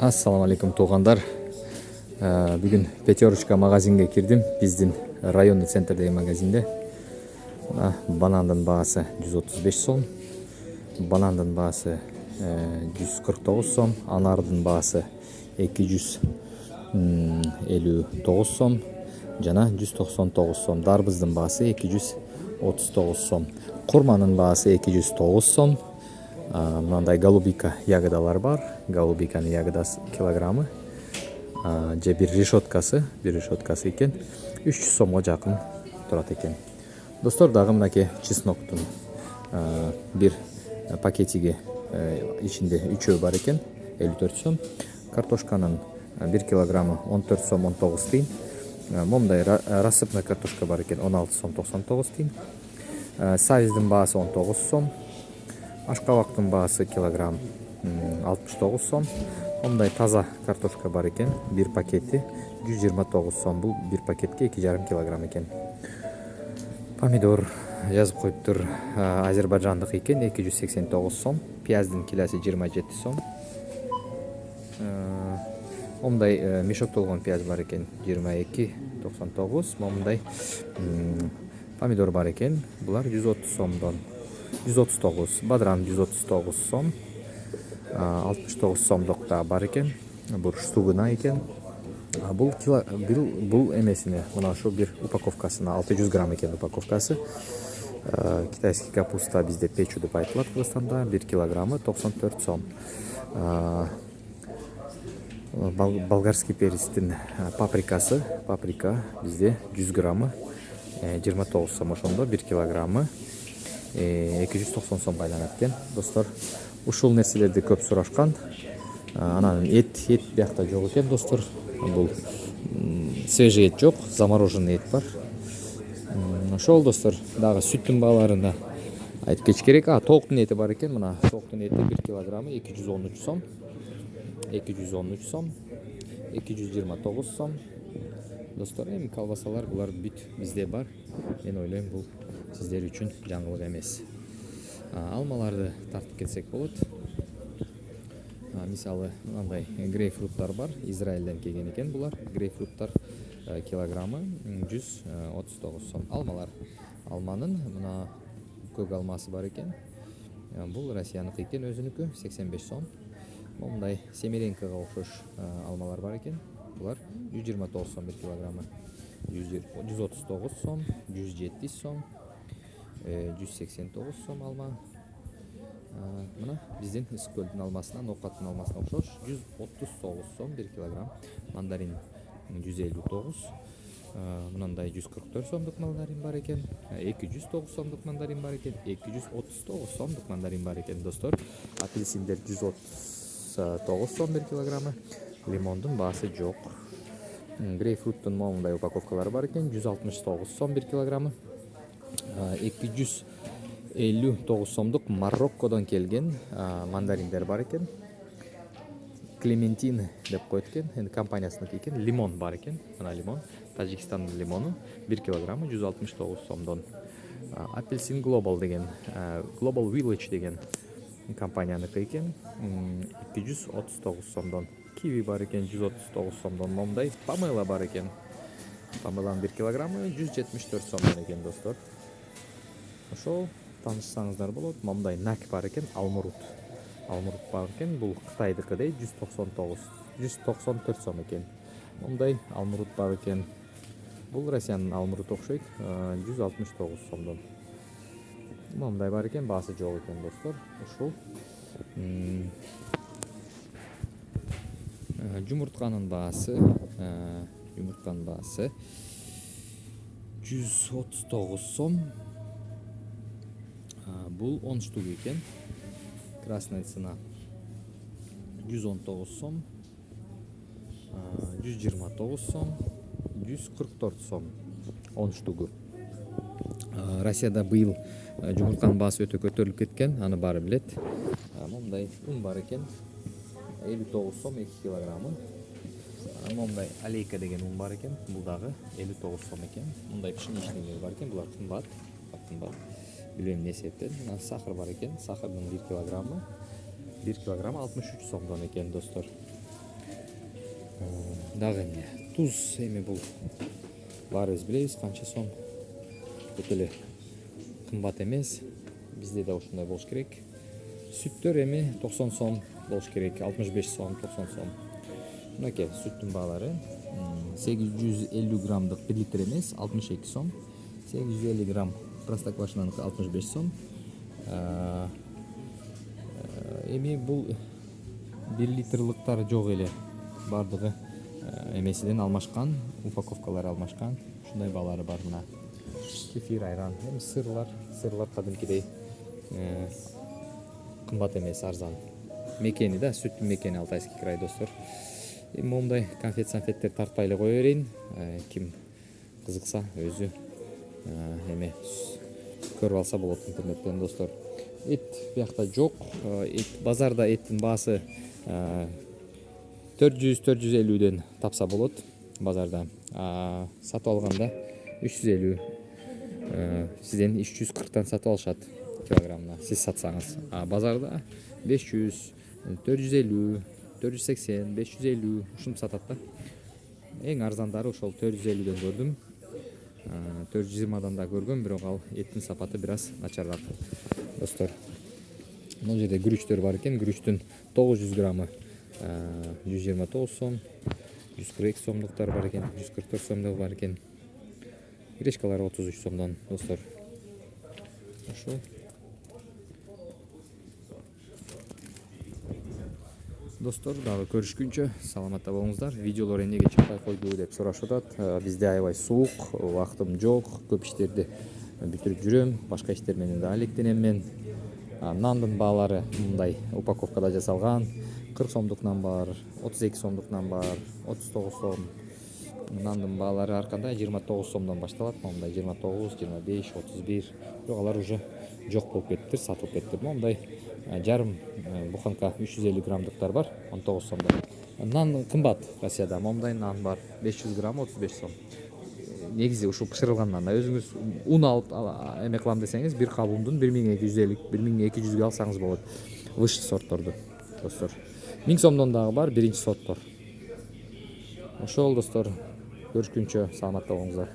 Ассаламу алейкум туугандар. Бүгүн Пятерочка магазинге кирдим. Биздин районный центрдеги магазинде. Банандын баасы 135 сом, банандын баасы 149 сом, анардын баасы 259 сом жана 199 сом. Дарбыздын баасы 239 сом. Курманын баасы 209 сом. Мындай голубика ягодалар бар. Голубиканын ягодасы килограммы же бир решеткасы экен 300 сомго жакын турат экен. Достор, дагы мынакей чесноктун бир пакетиги ичинде 3 бар экен, 54 сом. Картошканын 1 килограммы 14 сом 19 тиын. Момундай рассыпной картошка бар экен, 16 сом 99 тиын. Савиздин баасы 19 сом. Ашкабактын баасы килограмм 69 сом. Момундай таза картошка бар экен, бир пакети 129 сом. Бул бир пакетке 2,5 килограмм экен. Помидор жазып коюптур, азербайжандык экен, 289 сом. Пияздын килосы 27 сом. Момундай мешоктолгон пияз бар экен, 22,99. Момундай помидор бар экен, булар 130 сомдон 139, бадран 139 сом, 69 сомдук да бар экен. Бул штугуна экен. Бул эмесине, мына ошо бир упаковкасына 600 грамм экен упаковкасы. Китайский капуста бизде печу деп айтылат Кыргызстанда, 1 килограммы 94 сом. Болгарский перецтин паприка бизде 100 граммы 29 сом, ошондо 1 килограммы 290 сомго айланат экен. Достор, ушул нерселерди көп сурашкан. Анан эт биякта жок экен, достор. Бул свежий эт жок, замороженный эт бар. Ошол, достор, дагы сүттүн бааларында айтып кетиш керек. Тооктун эти бар экен. Мына тооктун эти 1 килограммы 213 сом. 213 сом, 229 сом. Достор, эми колбасалар булар бүт бизде бар. Мен ойлойм, бул сиздер үчүн жаңылык эмес. Алмаларды тартып кетсек болот. Мисалы, мындай грейпфруттар бар, Израилден келген экен булар. Грейпфруттар килограммы 139 сом. Алманын мына көк алмасы бар экен. Бул Россияныкы экен, өзүнүкү 85 сом. Момундай семеренкага окшош алмалар бар экен. Булар 129 сом 1 килограммы. 139 сом, 107 сом, 189 сом алма. Мына биздин Ысык көлдүн алмасынан, Ноокаттын алмасына окшош 139 сом 1 килограмм. Мандарин 159. Мынандай 144 сомдук мандарин бар экен. 209 сомдук мандарин бар экен. 239 сомдук мандарин бар экен, достор. Апельсиндер 139 сом 1 килограммы. Лимондун баасы жок. Грейпфруттун момундай упаковкалары бар экен, 169 сом 1 килограммы. 259 сомдук Мароккодон келген мандариндер бар экен. Клементин деп коет экен, энди компаниясыныкы экен. Лимон бар экен. Мына лимон, Тажикстандын лимону 1 килограммы 169 сомдон. Апельсин Global деген, Global Village деген компанияныкы экен, 239 сомдон. Киви бар экен, 139 сомдон. Момундай помела бар экен. Помеланын 1 килограммы 174 сомдон экен, достор. Ошол таанышсаңыздар болот. Момундай нак бар экен, алмурут бар экен. Бул Кытайдыкы дейт, 194 сом экен. Момундай алмурут бар экен. Бул Россиянын алмуруту окшойт, 169 сомдон. Момундай бар экен, баасы жок экен, достор. Ушул жумуртканын баасы 139 сом. Бул 10 штук экен. Красная цена 119 сом, 129 сом, 144 сом 10 штугу. Россияда быйыл жумуртканын баасы өтө көтөрүлүп кеткен, аны баары билет. Момундай ун бар экен, 59 сом 2 килограммы. Момундай алейка деген ун бар экен, бул дагы 59 сом экен. Мындай пшеничныйлар бар экен, булар кымбат. Билбейм эмне себептен. Сахар бар экен, сахардын 1 килограммы 63 сомдон экен, достор. Дагы эмне? Туз эми бул баарыбыз билебиз канча сом. Өтө эле кымбат эмес. Бизде да ушундай болуш керек. Сүттөр эми 90 сом болуш керек. 65 сом, 90 сом. Мынакей сүттүн баалары 850 граммдык 1 литр эмес 62 сом. 850 грамм простоквашинаныкы 65 сом. Эми бул 1 литрлыктар жок эле. Бардыгы эмесиден алмашкан, упаковкалары алмашкан. Ушундай баалары бар мына. Кефир, айран, эми сырлар кадимкидей кымбат эмес, арзан. Мекени да, сүттүн мекени Алтайский край, достор. Эми момундай конфет-санфеттер тартпай эле кое берейин. Ким кызыкса өзү эме көрүп алса болот интернеттен, достор. Эт биякта жок. Базарда эттин баасы 400-450ден тапса болот базарда. Сатып алганда 350. Сизден 340тан сатып алышат килограммына сиз сатсаңыз. Базарда 500, 450, 480, 550 ушинтип сатат да. Эң арзандары ошол 450ден көрдүм. 420дан да көргөм, бирок ал эттин сапаты бир аз начарыраак. Достор, бул жерде күрүчтөр бар экен. Күрүчтүн 900 граммы 129 сом, 142 сомдуктар бар экен, 144 сомдук бар экен. Гречкалар 33 сомдон, достор. Ошо. Достор, дагы көрүшкүнчө саламатта болуңуздар. Видеолор эмнеге чыкпай койду деп сурашып атат. Бизде аябай суук, убактым жок, көп иштерди бүтүрүп жүрөм, башка иштер менен да алектенем мен. Нандын баалары мындай упаковкада жасалган. 40 сомдук нан бар, 32 сомдук нан бар, 39 сом. Нандын баалары ар кандай 29 сомдон башталат. Мындай 29, 25, 31. Бирок алар уже жок болуп кетиптир, сатылып кетиптир. Мындай жарым буханка 350 граммдыктар бар, 19 сомдон. Нан кымбат Россияда. Мындай нан бар, 500 грамм 35 сом. Негизи ушул бышырылган нан. Өзүңүз ун алып эме кылам десеңиз, бир кап ундун 1250, 1200ге алсаңыз болот. Высший сортторду, достор. 1000 сомдон дагы бар, биринчи сорттор. Ошол, достор, көрүшкүнчө саламатта болуңуздар.